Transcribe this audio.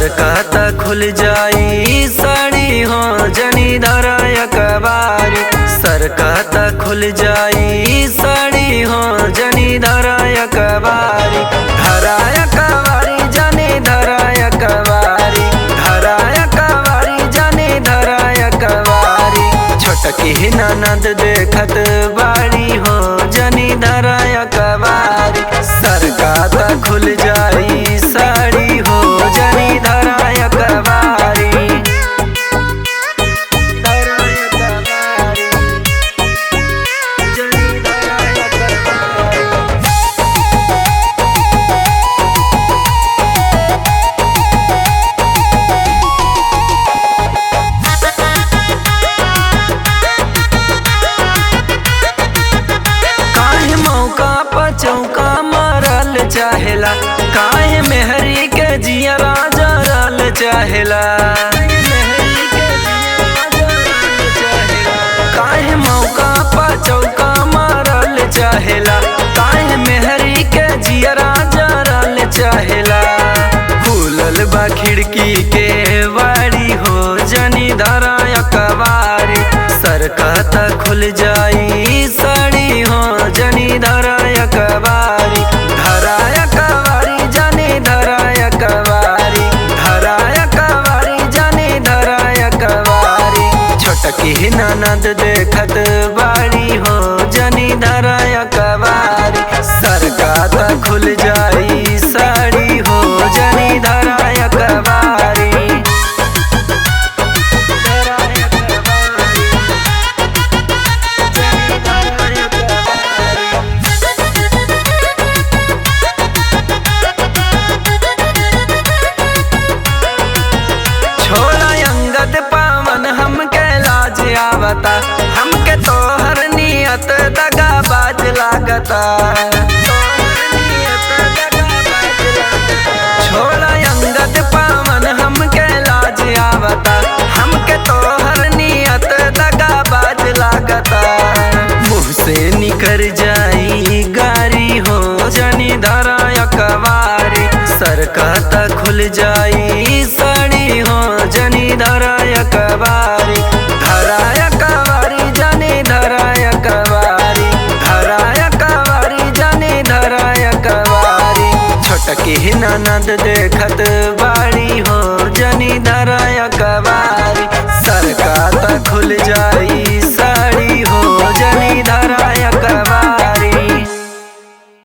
सरकत खुल जाई साड़ी हो जनी धरा अकबारी। सरकत खुल जाई साड़ी हो जनी धरा अकबारी। धरा अकबारी जनी धरा अकबारी। धरा अकबारी जनी धरा अकबारी। छोटकी ननद देखत बाड़ी हो जनी धरा अकबारी। सरकत खुल जाई साड़ी हो जनी धरा अकबारी। धरा अकबारी जनी धरा अकबारी। काहे मौका पर चौका मारल चाहेला। काहे मेहरी के जियरा जरल चाहेला। काहे मौका पर चौका मारल चाहेला। काहे मेहरी के जियरा जरल चाहेला। खुलल बा खिड़की के बाड़ी हो जनी धरा अकबारी। सरकत खुल जाई साड़ी हो जनी धरा अकबारी। धरा अकबारी जनी धरा अकबारी। धरा अकबारी जनी धरा अकबारी। छोटकी ननद देखत बाड़ी हो जनी धरा अकबारी। सरकत खुल जाई साड़ी हो जनी धरा अकबारी। धरा अकबारी जनी धरा अकबारी। छोड़ा अंगद पावन हमके लाज आवता। हमके तोहर नियत दगाबाज लागता। छोड़ा अंगद पावन हमके लाज आवता। हमके तोहर नियत दगाबाज लागता। मुँह से निकर जाई गारी हो जनी धरा अकबारी। सरकत खुल जाई साड़ी हो जनी धरा अकबारी। धरा अकबारी जनी धरा अकबारी। धरा अकबारी जनी धरा अकबारी। छोटकी ननद देखत बाड़ी